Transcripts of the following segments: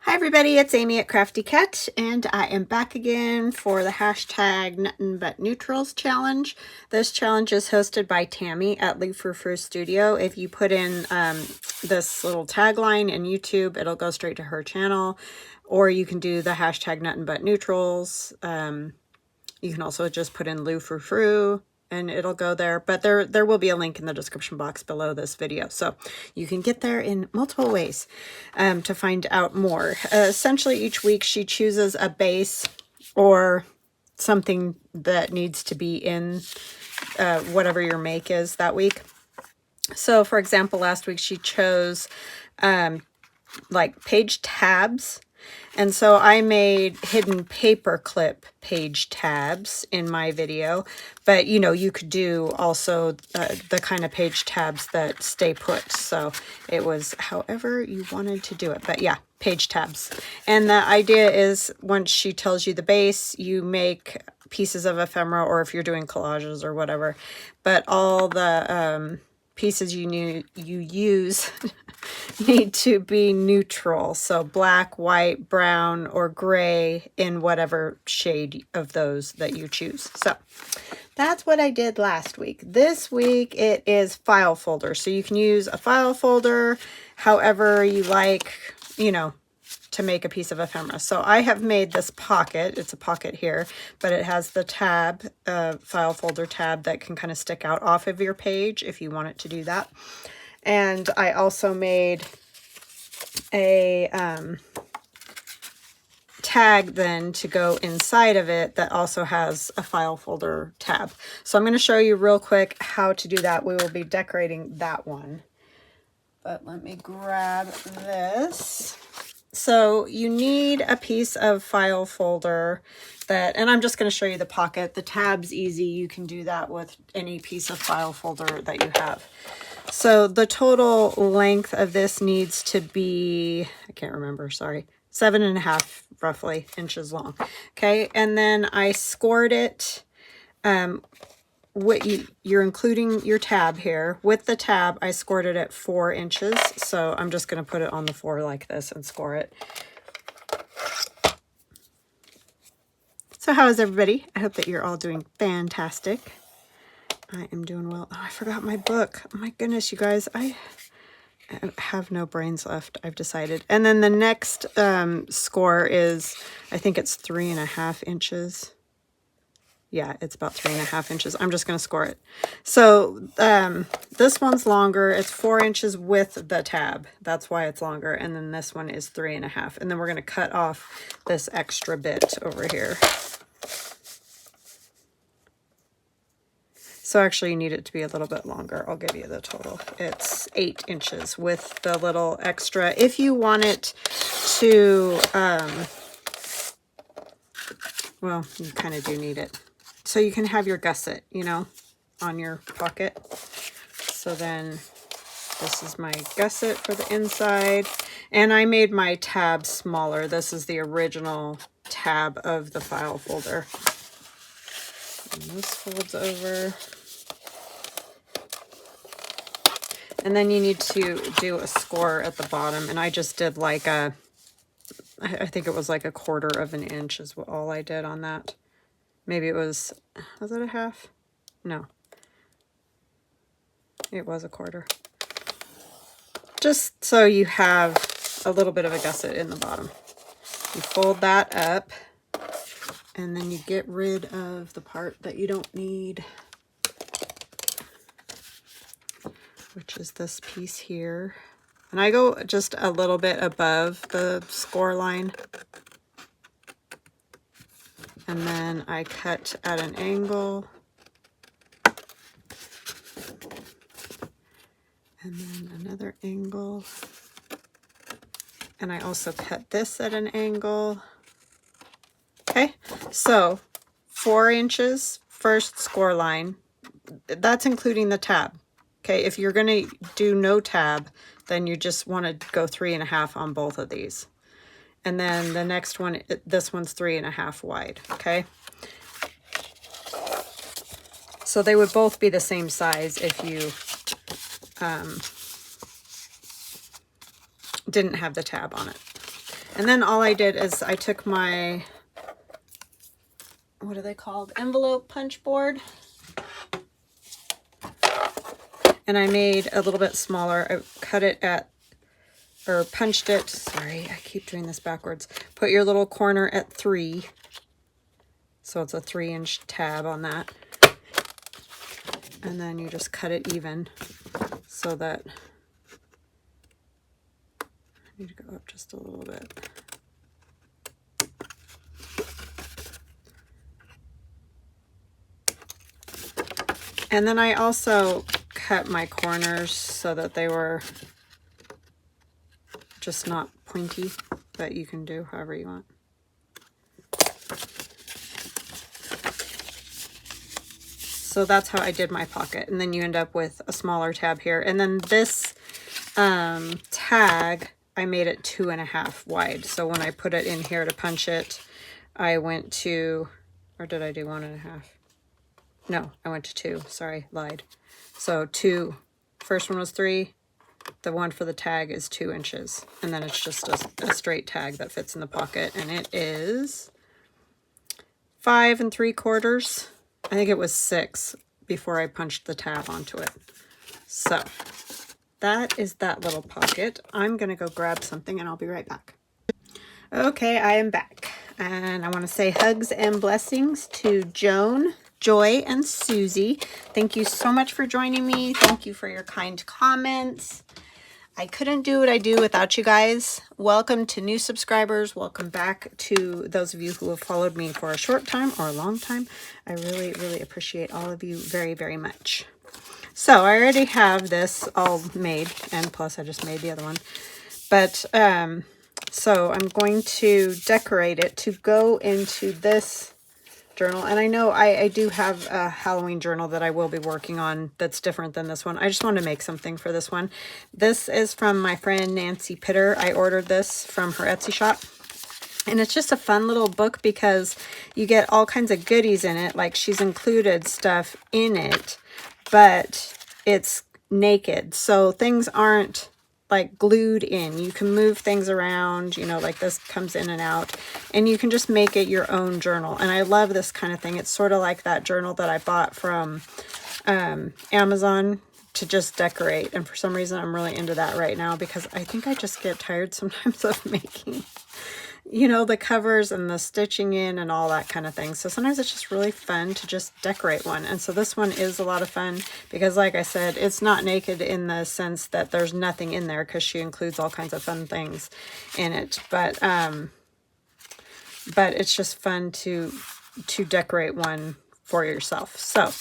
Hi everybody, it's Amy at Crafty Cat, and I am back again for the hashtag nuttinbutneutrals challenge. This challenge is hosted by Tammy at Leaf Frou Studio. If you put in this little tagline in YouTube, it'll go straight to her channel, or you can do the hashtag nuttinbutneutrals. You can also just put in Leaf Frou and it'll go there, but there will be a link in the description box below this video, so you can get there in multiple ways to find out more. Essentially, each week she chooses a base or something that needs to be in whatever your make is that week. So for example, last week she chose like page tabs. And so I made hidden paperclip page tabs in my video, but you know, you could do also the kind of page tabs that stay put. So it was however you wanted to do it, but yeah, page tabs. And the idea is once she tells you the base, you make pieces of ephemera, or if you're doing collages or whatever, but all the pieces you use need to be neutral, so black, white, brown, or gray in whatever shade of those that you choose. So that's what I did last week. This week it is file folder, so you can use a file folder however you like, you know, to make a piece of ephemera. So I have made this pocket. It's a pocket here, but it has the tab, file folder tab that can kind of stick out off of your page if you want it to do that. And I also made a tag then to go inside of it that also has a file folder tab. So I'm going to show you real quick how to do that. We will be decorating that one. But let me grab this. So you need a piece of file folder that, and I'm just going to show you the pocket. The tab's easy. You can do that with any piece of file folder that you have. So the total length of this needs to be, I can't remember, sorry, 7.5 roughly inches long. Okay, and then I scored it. You're including your tab here. With the tab, I scored it at 4 inches. So I'm just going to put it on the floor like this and score it. So how is everybody? I hope that you're all doing fantastic. I am doing well. Oh, I forgot my book. Oh my goodness, you guys. I have no brains left, I've decided. And then the next score is, I think it's 3.5 inches. Yeah, it's about 3.5 inches. I'm just going to score it. So this one's longer. It's 4 inches with the tab. That's why it's longer. And then this one is 3.5. And then we're going to cut off this extra bit over here. So actually you need it to be a little bit longer. I'll give you the total. It's 8 inches with the little extra. If you want it to, well, you kind of do need it. So you can have your gusset, you know, on your pocket. So then this is my gusset for the inside. And I made my tab smaller. This is the original tab of the file folder. And this folds over. And then you need to do a score at the bottom. And I just did like I think it was like 1/4 of an inch is all I did on that. Maybe it was it a 1/2? No. It was 1/4. Just so you have a little bit of a gusset in the bottom. You fold that up, and then you get rid of the part that you don't need, which is this piece here. And I go just a little bit above the score line. And then I cut at an angle. And then another angle. And I also cut this at an angle. Okay, so 4 inches, first score line. That's including the tab. Okay, if you're going to do no tab, then you just want to go 3.5 on both of these. And then the next one, this one's 3.5 wide, okay? So they would both be the same size if you didn't have the tab on it. And then all I did is I took my, what are they called? Envelope punch board. And I made a little bit smaller. I cut it at, or punched it. Sorry, I keep doing this backwards. Put your little corner at 3. So it's a 3-inch tab on that. And then you just cut it even so that, I need to go up just a little bit. And then I also cut my corners so that they were just not pointy, but you can do however you want. So that's how I did my pocket. And then you end up with a smaller tab here. And then this tag, I made it 2.5 wide. So when I put it in here to punch it, I went to, or did I do 1.5? No, I went to 2. Sorry, lied. So 2, first one was 3. The one for the tag is 2 inches. And then it's just a straight tag that fits in the pocket. And it is 5 3/4. I think it was 6 before I punched the tab onto it. So that is that little pocket. I'm going to go grab something and I'll be right back. Okay, I am back. And I want to say hugs and blessings to Joan, Joy, and Susie. Thank you so much for joining me. Thank you for your kind comments. I couldn't do what I do without you guys. Welcome to new subscribers. Welcome back to those of you who have followed me for a short time or a long time. I really, really appreciate all of you very, very much. So I already have this all made, and plus I just made the other one. But so I'm going to decorate it to go into this journal. And I know I do have a Halloween journal that I will be working on that's different than this one. I just want to make something for this one. This is from my friend Nancy Pitter. I ordered this from her Etsy shop. And it's just a fun little book because you get all kinds of goodies in it. Like she's included stuff in it, but it's naked. So things aren't like glued in. You can move things around, you know, like this comes in and out, and you can just make it your own journal. And I love this kind of thing. It's sort of like that journal that I bought from Amazon to just decorate. And for some reason, I'm really into that right now because I think I just get tired sometimes of making, you know, the covers and the stitching in and all that kind of thing. So sometimes it's just really fun to just decorate one. And so this one is a lot of fun because, like I said, it's not naked in the sense that there's nothing in there because she includes all kinds of fun things in it. But it's just fun to decorate one for yourself. So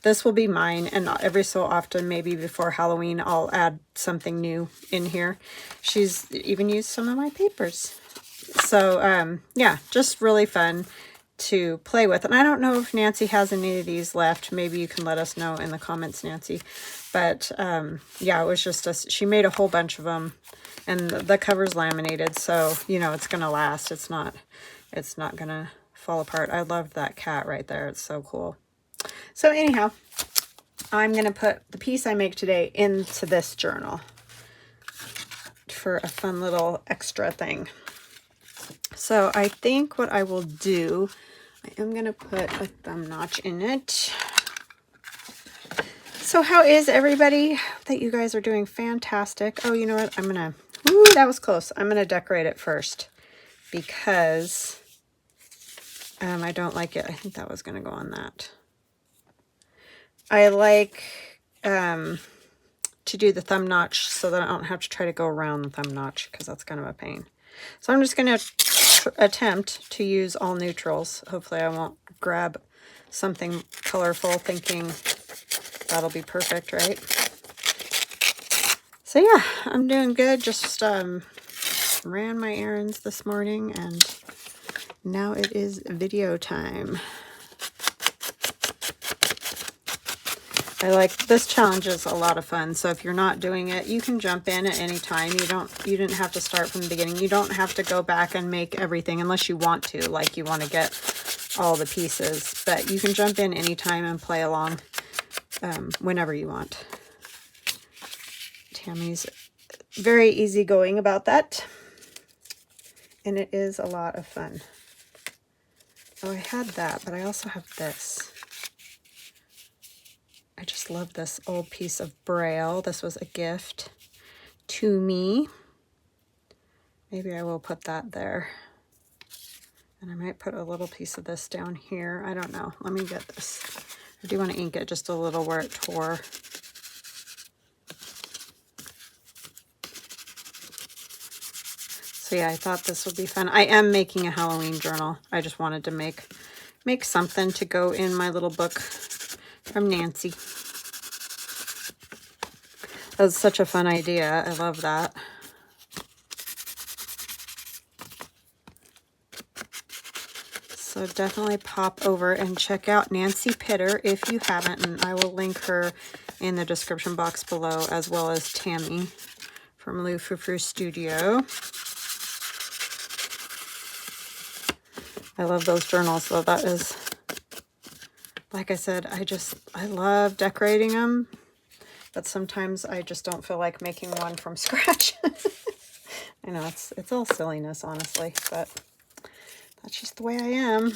this will be mine, and every so often, maybe before Halloween, I'll add something new in here. She's even used some of my papers. So, yeah, just really fun to play with. And I don't know if Nancy has any of these left. Maybe you can let us know in the comments, Nancy. But, yeah, it was just she made a whole bunch of them. And the cover's laminated, so, you know, it's going to last. It's not going to fall apart. I love that cat right there. It's so cool. So, anyhow, I'm going to put the piece I make today into this journal for a fun little extra thing. So I think what I will do, I am going to put a thumb notch in it. So how is everybody? That you guys are doing fantastic. Oh, you know what? I'm going to, ooh, that was close. I'm going to decorate it first because I don't like it. I think that was going to go on that. I like to do the thumb notch so that I don't have to try to go around the thumb notch because that's kind of a pain. So I'm just going to attempt to use all neutrals. Hopefully I won't grab something colorful thinking that'll be perfect, right? So yeah, I'm doing good. Just ran my errands this morning and now it is video time. I like this challenge is a lot of fun. So if you're not doing it, you can jump in at any time. You didn't have to start from the beginning. You don't have to go back and make everything unless you want to, like you want to get all the pieces. But you can jump in anytime and play along whenever you want. Tammy's very easygoing about that. and it is a lot of fun. Oh, I had that, but I also have this. I just love this old piece of Braille. This was a gift to me. Maybe I will put that there. And I might put a little piece of this down here. I don't know. Let me get this. I do want to ink it just a little where it tore. So yeah, I thought this would be fun. I am making a Halloween journal. I just wanted to make something to go in my little book from Nancy. That was such a fun idea. I love that. So definitely pop over and check out Nancy Pitter if you haven't, and I will link her in the description box below, as well as Tammy from Lou Frou Studio. I love those journals, though. That is, like I said, I love decorating them, but sometimes I just don't feel like making one from scratch. I know it's all silliness, honestly, but that's just the way I am.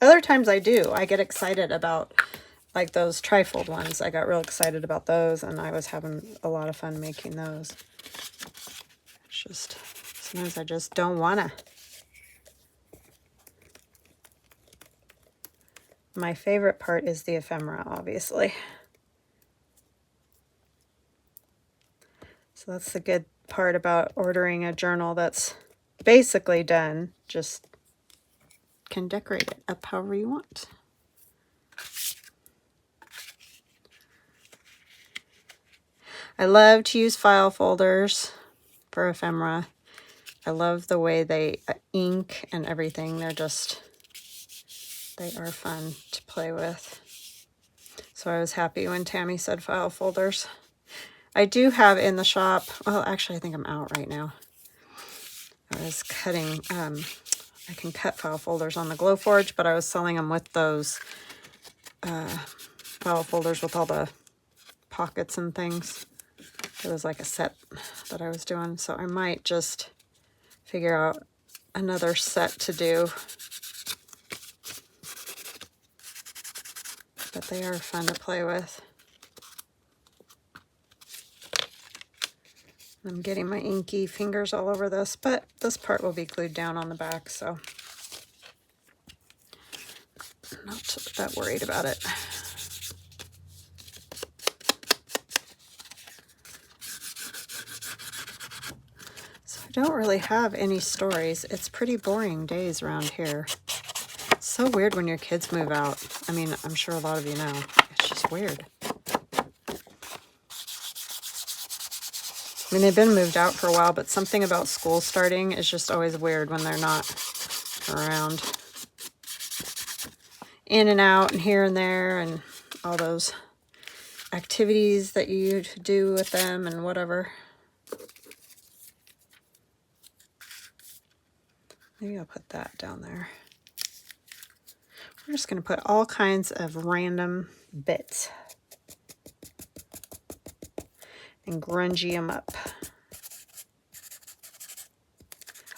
Other times I do. I get excited about, like, those trifold ones. I got real excited about those, and I was having a lot of fun making those. It's just, sometimes I just don't want to. My favorite part is the ephemera, obviously. So that's the good part about ordering a journal that's basically done. Just can decorate it up however you want. I love to use file folders for ephemera. I love the way they ink and everything. They are fun to play with. So I was happy when Tammy said file folders. I do have in the shop, well, actually I think I'm out right now. I was cutting, I can cut file folders on the Glowforge, but I was selling them with those file folders with all the pockets and things. It was like a set that I was doing, so I might just figure out another set to do. But they are fun to play with. I'm getting my inky fingers all over this, but this part will be glued down on the back, so I'm not that worried about it. So I don't really have any stories. It's pretty boring days around here. It's so weird when your kids move out. I mean, I'm sure a lot of you know. It's just weird. I mean, they've been moved out for a while, but something about school starting is just always weird when they're not around. In and out and here and there and all those activities that you do with them and whatever. Maybe I'll put that down there. We're just going to put all kinds of random bits and grungy them up.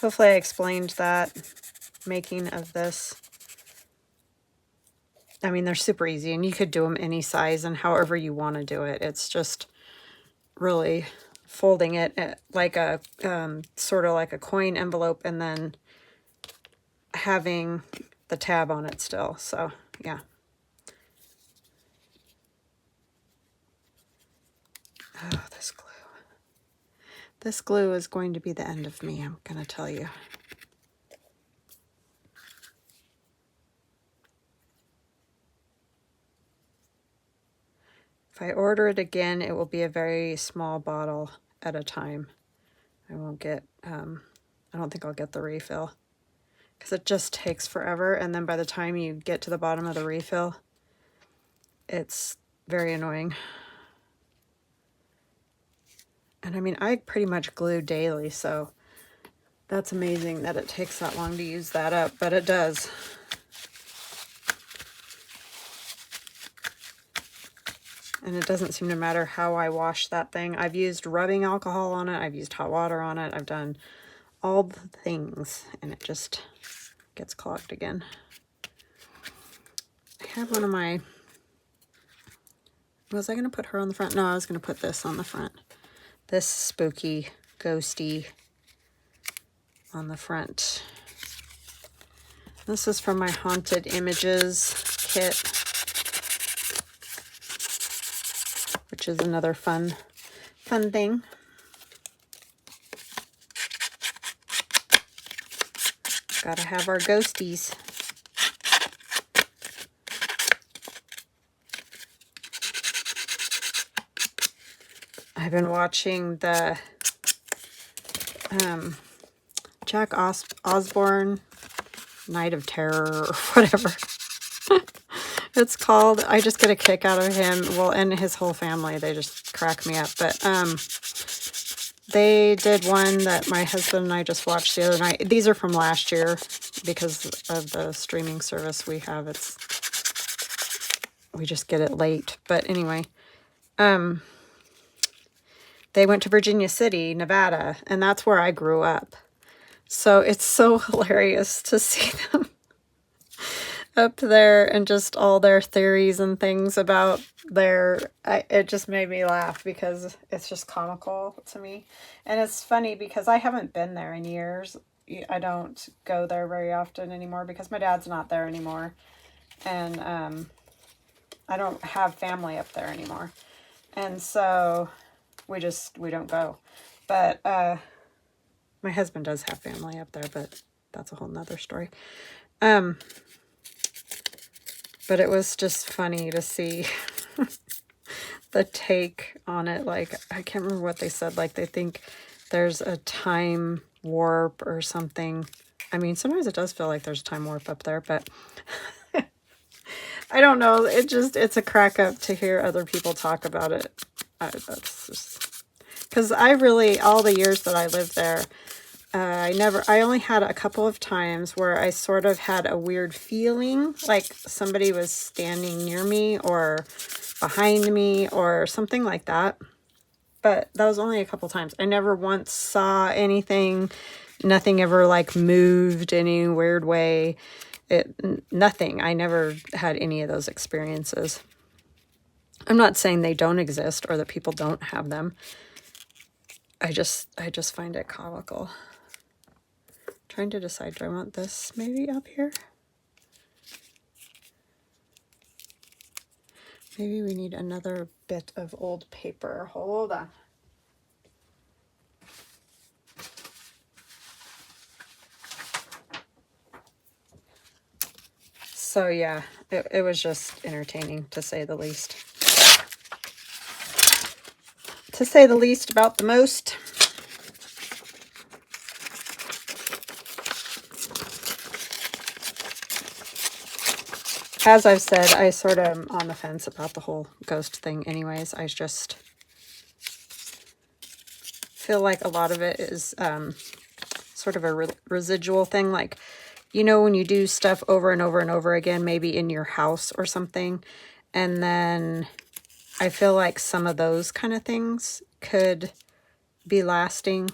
Hopefully I explained that making of this. I mean, they're super easy, and you could do them any size and however you want to do it. It's just really folding it like a sort of like a coin envelope, and then having the tab on it still. So yeah. Oh, this glue. This glue is going to be the end of me, I'm going to tell you. If I order it again, it will be a very small bottle at a time. I won't get, I don't think I'll get the refill, because it just takes forever, and then by the time you get to the bottom of the refill, it's very annoying. And I mean, I pretty much glue daily, so that's amazing that it takes that long to use that up, but it does. And it doesn't seem to matter how I wash that thing. I've used rubbing alcohol on it. I've used hot water on it. I've done all the things, and it just gets clogged again. I have one of my, was I going to put her on the front? No, I was going to put this on the front. This spooky, ghosty on the front. This is from my Haunted Images kit, which is another fun thing. Gotta have our ghosties. I've been watching the Jack Osborne Night of Terror or whatever it's called. I just get a kick out of him. Well, and his whole family, they just crack me up. But they did one that my husband and I just watched the other night. These are from last year because of the streaming service we have. We just get it late. But anyway, they went to Virginia City, Nevada, and that's where I grew up. So it's so hilarious to see them up there and just all their theories and things about it just made me laugh because it's just comical to me. And it's funny because I haven't been there in years. I don't go there very often anymore because my dad's not there anymore. And I don't have family up there anymore. And so we don't go. But my husband does have family up there, but that's a whole nother story. But it was just funny to see the take on it. Like, I can't remember what they said. Like, they think there's a time warp or something. I mean, sometimes it does feel like there's a time warp up there, but I don't know. It's a crack up to hear other people talk about it. That's just, because all the years that I lived there, I only had a couple of times where I sort of had a weird feeling like somebody was standing near me or behind me or something like that. But that was only a couple times. I never once saw anything. Nothing ever like moved any weird way. Nothing. I never had any of those experiences. I'm not saying they don't exist or that people don't have them. I just find it comical. Trying to decide, do I want this maybe up here? Maybe we need another bit of old paper. Hold on. So yeah, it was just entertaining to say the least. To say the least about the most. As I've said, I sort of am on the fence about the whole ghost thing anyways. I just feel like a lot of it is sort of a residual thing. Like, you know, when you do stuff over and over and over again, maybe in your house or something, and then I feel like some of those kind of things could be lasting.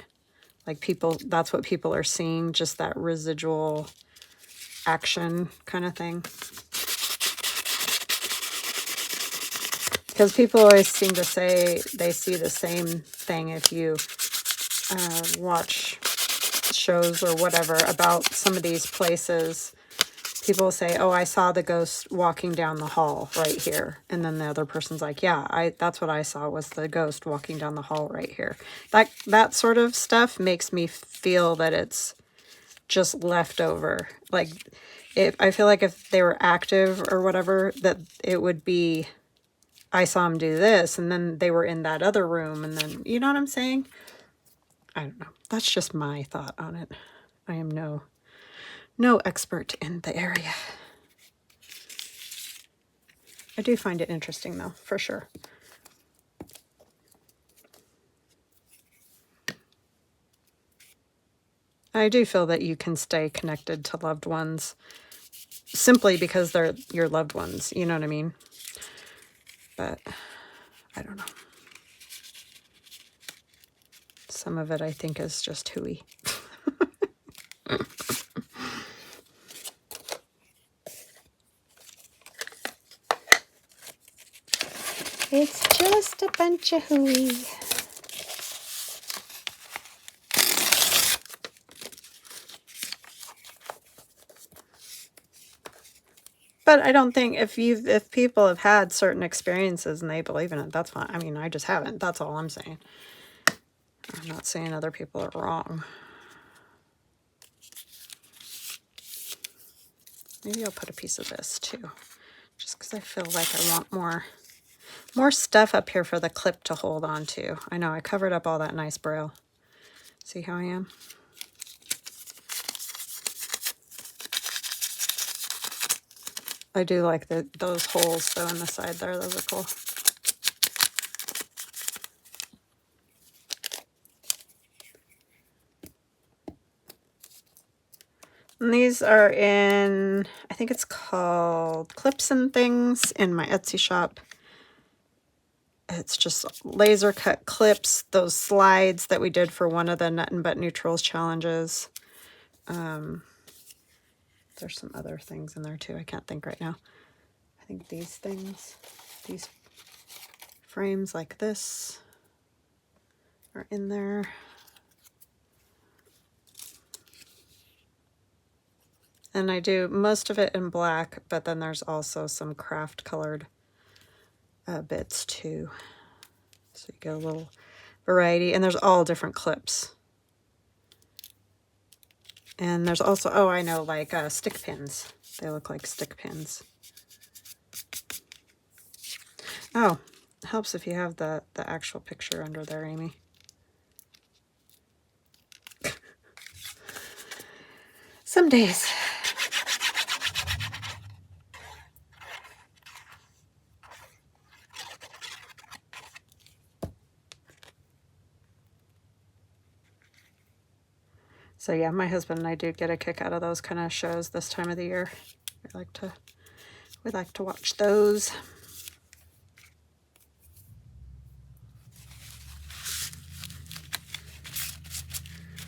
Like that's what people are seeing, just that residual action kind of thing. Because people always seem to say they see the same thing if you watch shows or whatever about some of these places. People say, oh, I saw the ghost walking down the hall right here. And then the other person's like, yeah, that's what I saw was the ghost walking down the hall right here. That sort of stuff makes me feel that it's just leftover. Like, I feel like if they were active or whatever, that it would be, I saw them do this, and then they were in that other room, and then, you know what I'm saying? I don't know. That's just my thought on it. I am no expert in the area. I do find it interesting, though, for sure. I do feel that you can stay connected to loved ones simply because they're your loved ones. You know what I mean? But I don't know. Some of it I think is just hooey. It's just a bunch of hooey. But I don't think if people have had certain experiences and they believe in it, that's fine. I mean, I just haven't. That's all I'm saying. I'm not saying other people are wrong. Maybe I'll put a piece of this too, just because I feel like I want more stuff up here for the clip to hold on to. I know I covered up all that nice braille. See how I am? I do like those holes though in the side there. Those are cool. And these are in, I think it's called Clips and Things in my Etsy shop. It's just laser cut clips, those slides that we did for one of the Nut and Butt Neutrals challenges. There's some other things in there too. I can't think right now. I think these things, these frames like this are in there. And I do most of it in black, but then there's also some craft colored bits too. So you get a little variety, and there's all different clips. And there's also, oh, I know, like stick pins. They look like stick pins. Oh, it helps if you have the actual picture under there, Amy. Some days. So yeah, my husband and I do get a kick out of those kind of shows this time of the year. We like to watch those.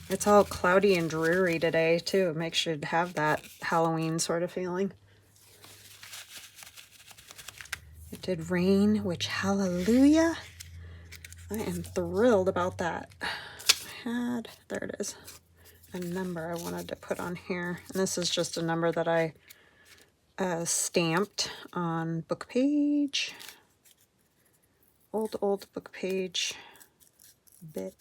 It's all cloudy and dreary today too. It makes you have that Halloween sort of feeling. It did rain, which hallelujah. I am thrilled about that. There it is, a number I wanted to put on here. And this is just a number that I stamped on book page. Old book page bit.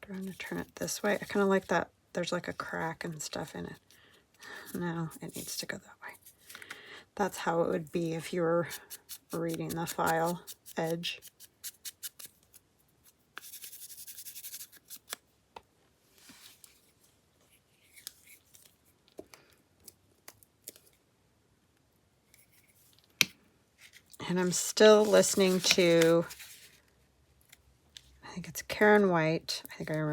Trying to turn it this way. I kind of like that. There's like a crack and stuff in it. No, it needs to go that way. That's how it would be if you were reading the file edge. And I'm still listening to, I think it's Karen White. I think I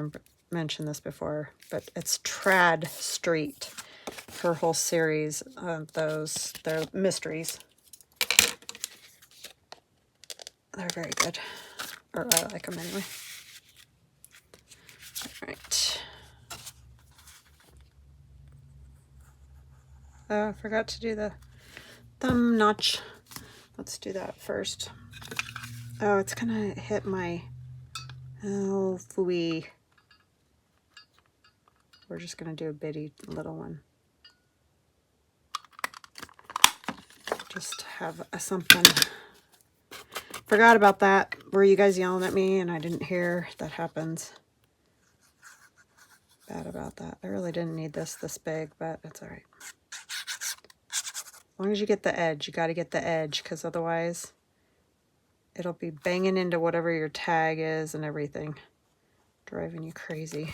mentioned this before, but it's Trad Street. Her whole series of those, they're mysteries. They're very good, or I like them anyway. All right. Oh, I forgot to do the thumb notch. Let's do that first. Oh, it's gonna hit my, oh, phooey. We're just gonna do a bitty little one. Just have something. Forgot about that. Were you guys yelling at me and I didn't hear? That happens. Bad about that. I really didn't need this big, but it's all right. As long as you get the edge, you got to get the edge, because otherwise it'll be banging into whatever your tag is and everything. Driving you crazy.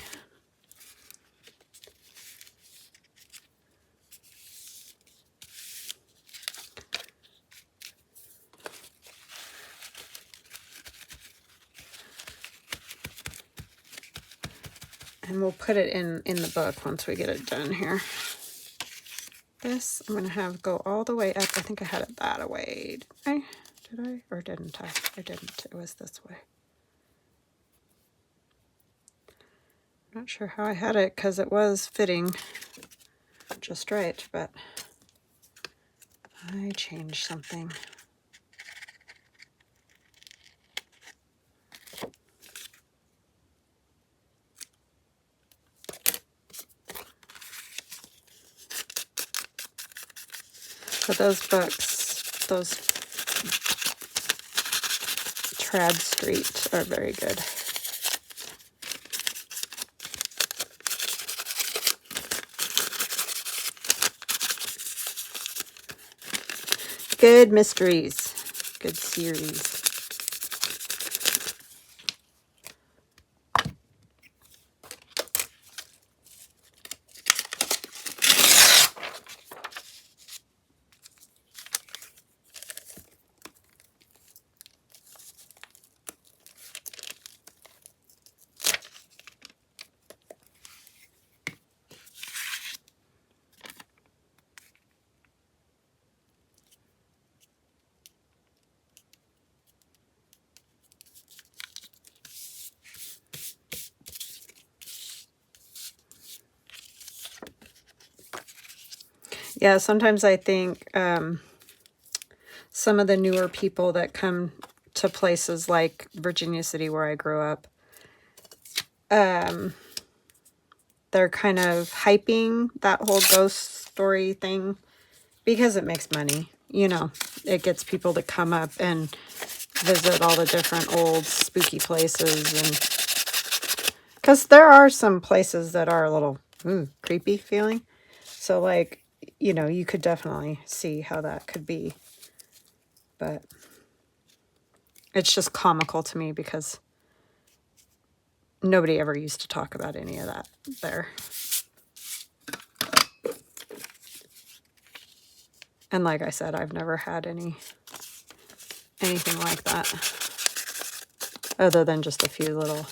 And we'll put it in the book once we get it done here. This I'm going to have go all the way up. I think I had it that way. Did I? Or didn't I? I didn't. It was this way. Not sure how I had it because it was fitting just right, but I changed something. But those books, those Trad Street are very good. Good mysteries. Good series. Yeah, sometimes I think some of the newer people that come to places like Virginia City, where I grew up, they're kind of hyping that whole ghost story thing because it makes money. You know, it gets people to come up and visit all the different old spooky places. And because there are some places that are a little creepy feeling. So, like, you know, you could definitely see how that could be. But it's just comical to me because nobody ever used to talk about any of that there. And like I said, I've never had anything like that. Other than just a few little,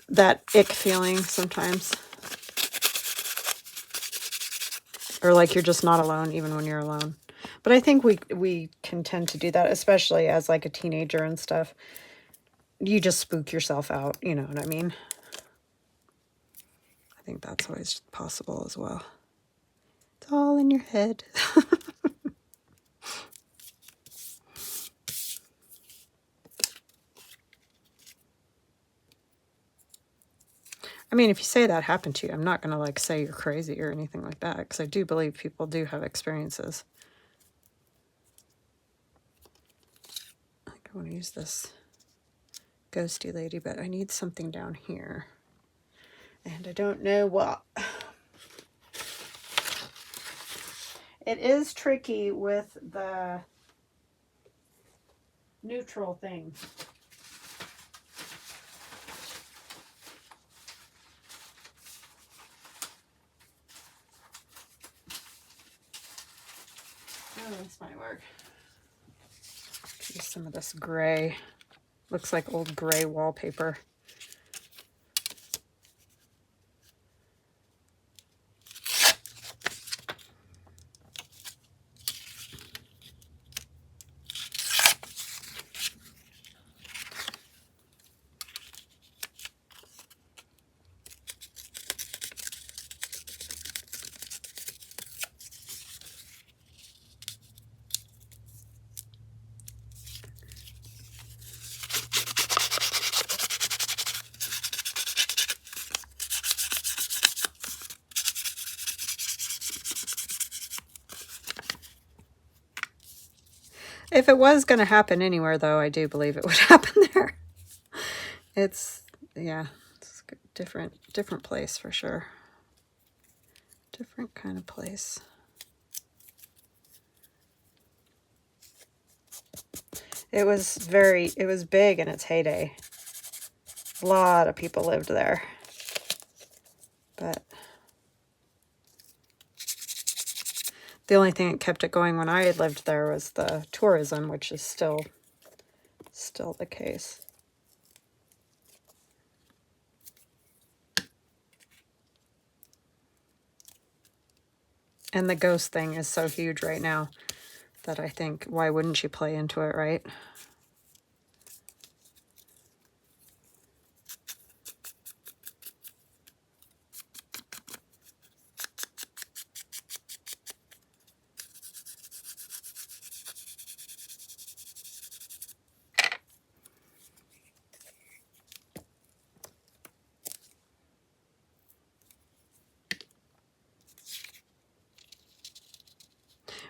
that ick feeling sometimes. Or like you're just not alone even when you're alone. But I think we can tend to do that, especially as like a teenager and stuff. You just spook yourself out, you know what I mean? I think that's always possible as well. It's all in your head. I mean, if you say that happened to you, I'm not going to like say you're crazy or anything like that, because I do believe people do have experiences. I think I want to use this ghosty lady, but I need something down here. And I don't know what. It is tricky with the neutral thing. Oh, this might work. Use some of this gray. Looks like old gray wallpaper. If it was going to happen anywhere, though, I do believe it would happen there. It's, yeah, it's a different place for sure. Different kind of place. It was big in its heyday. A lot of people lived there. But the only thing that kept it going when I had lived there was the tourism, which is still the case. And the ghost thing is so huge right now that I think, why wouldn't you play into it, right?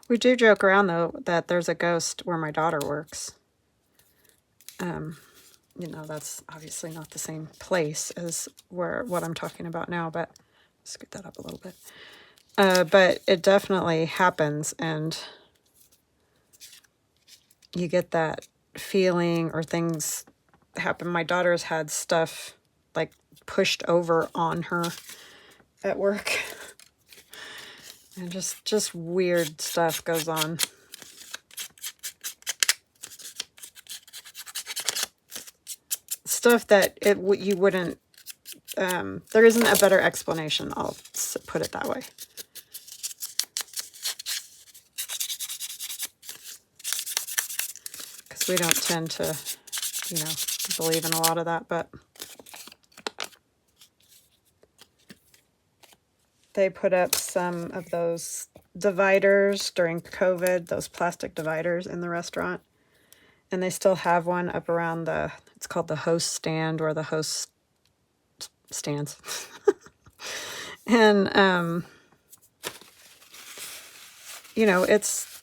We do joke around, though, that there's a ghost where my daughter works. You know, that's obviously not the same place as what I'm talking about now, but scoot that up a little bit. But it definitely happens, and you get that feeling, or things happen. My daughter's had stuff like pushed over on her at work, and just weird stuff goes on. Stuff that you wouldn't, there isn't a better explanation, I'll put it that way. Because we don't tend to, you know, believe in a lot of that, but they put up some of those dividers during COVID, those plastic dividers in the restaurant. And they still have one up around it's called the host stand, or the host stands. And, you know, it's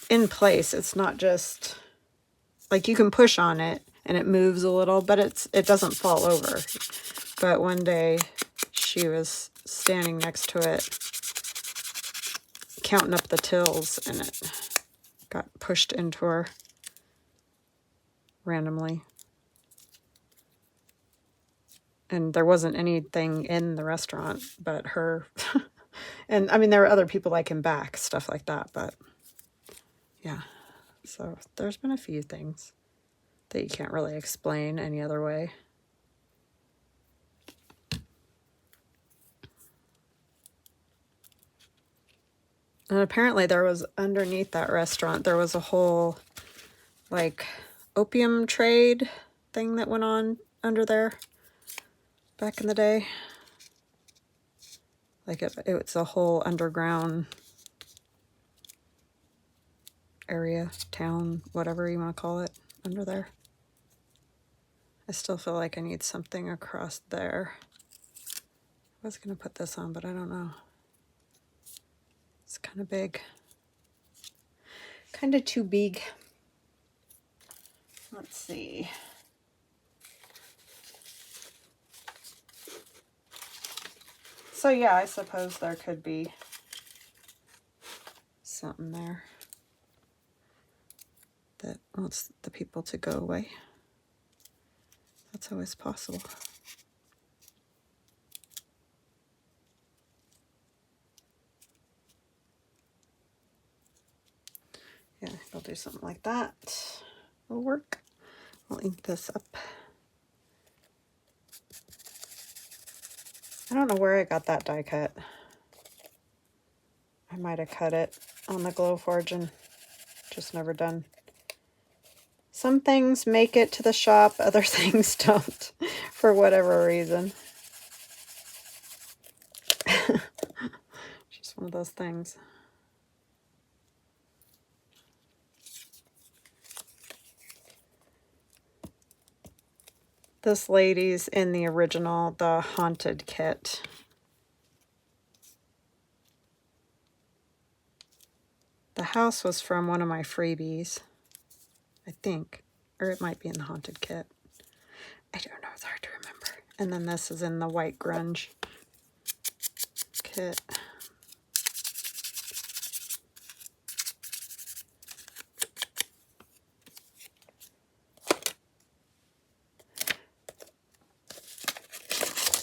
in place. It's not just, like, you can push on it and it moves a little, but it doesn't fall over. But one day she was standing next to it, counting up the tills, and it got pushed into her randomly. And there wasn't anything in the restaurant but her. And I mean, there were other people like in back, stuff like that, but yeah. So there's been a few things that you can't really explain any other way. And apparently there was, underneath that restaurant, there was a whole, like, opium trade thing that went on under there back in the day. Like, it's a whole underground area, town, whatever you want to call it, under there. I still feel like I need something across there. I was going to put this on, but I don't know. It's kind of big. Kind of too big. Let's see. So yeah, I suppose there could be something there that wants the people to go away. That's always possible. Yeah, I'll do something like that. It'll work. I'll ink this up. I don't know where I got that die cut. I might have cut it on the Glowforge and just never done. Some things make it to the shop, other things don't, for whatever reason. Just one of those things. This lady's in the original, the Haunted kit. The house was from one of my freebies, I think. Or it might be in the Haunted kit. I don't know, it's hard to remember. And then this is in the White Grunge kit.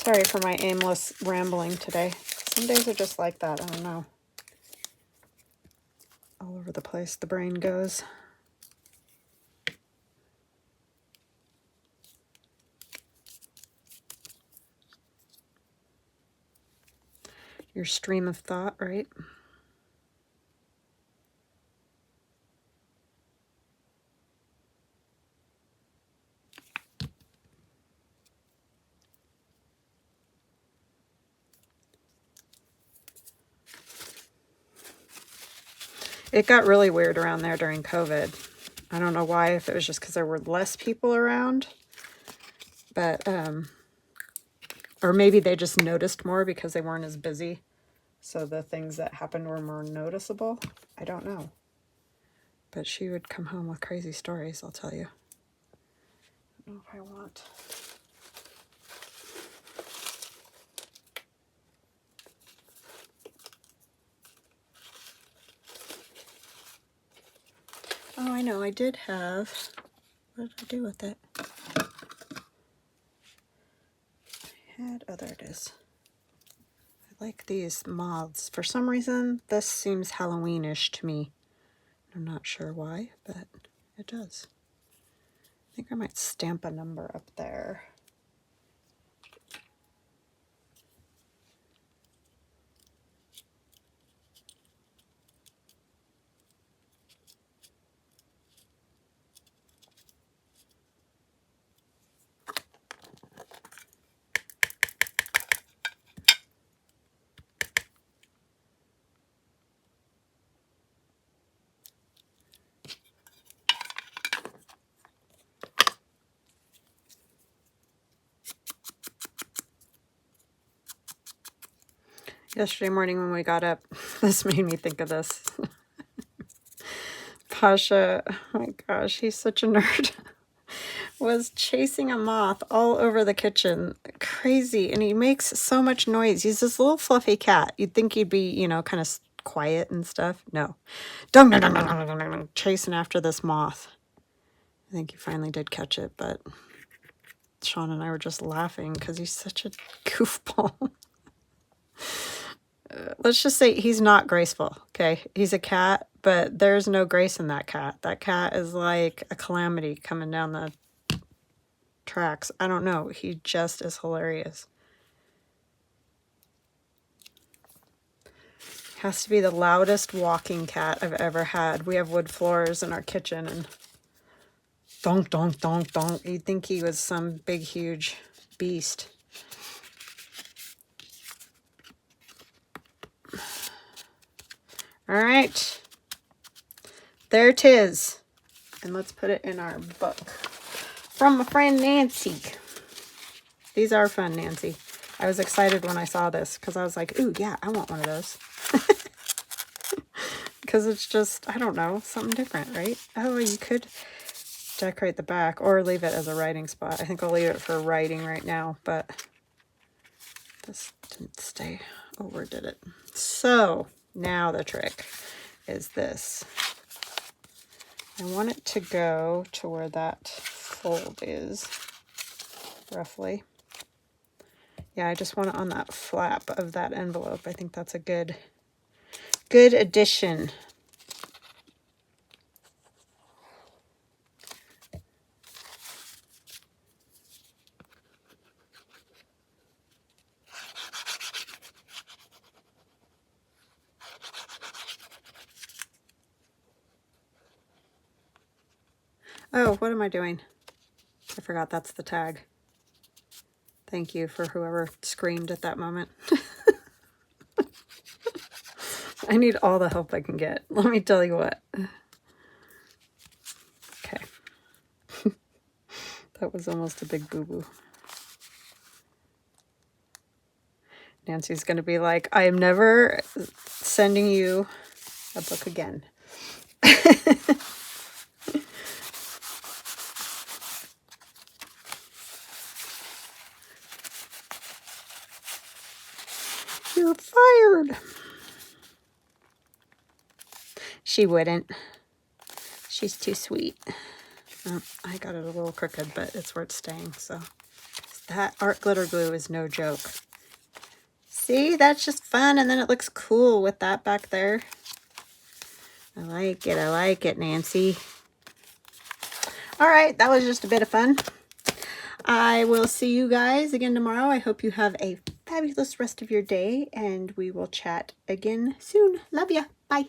Sorry for my aimless rambling today. Some days are just like that, I don't know. All over the place the brain goes. Your stream of thought, right? It got really weird around there during COVID. I don't know why, if it was just because there were less people around. But, or maybe they just noticed more because they weren't as busy. So the things that happened were more noticeable. I don't know. But she would come home with crazy stories, I'll tell you. I don't know if I want... Oh, I know, I did have... What did I do with it? Oh, there it is. I like these moths. For some reason, this seems Halloweenish to me. I'm not sure why, but it does. I think I might stamp a number up there. Yesterday morning when we got up, this made me think of this. Pasha, oh my gosh, he's such a nerd, was chasing a moth all over the kitchen. Crazy. And he makes so much noise. He's this little fluffy cat. You'd think he'd be, you know, kind of quiet and stuff. No. Dung, dung, dung, dung, dung, dung, dung, chasing after this moth. I think he finally did catch it, but Sean and I were just laughing because he's such a goofball. Let's just say he's not graceful, okay? He's a cat, but there's no grace in that cat. That cat is like a calamity coming down the tracks. I don't know. He just is hilarious. Has to be the loudest walking cat I've ever had. We have wood floors in our kitchen, and donk, donk, donk, donk. You'd think he was some big, huge beast. All right, there it is. And let's put it in our book. From my friend Nancy. These are fun, Nancy. I was excited when I saw this because I was like, ooh, yeah, I want one of those. Because it's just, I don't know, something different, right? Oh, you could decorate the back or leave it as a writing spot. I think I'll leave it for writing right now, but this didn't stay. Oh, where did it? So now the trick is this. I want it to go to where that fold is, roughly. Yeah, I just want it on that flap of that envelope. I think that's a good addition. Oh, what am I doing? I forgot that's the tag. Thank you for whoever screamed at that moment. I need all the help I can get. Let me tell you what. Okay. That was almost a big boo-boo. Nancy's going to be like, I am never sending you a book again. You're fired. She wouldn't. She's too sweet. Oh, I got it a little crooked, but it's where it's staying. So that art glitter glue is no joke. See, that's just fun, and then it looks cool with that back there. I like it, Nancy. All right, that was just a bit of fun. I will see you guys again tomorrow. I hope you have a fabulous rest of your day, and we will chat again soon. Love ya. Bye.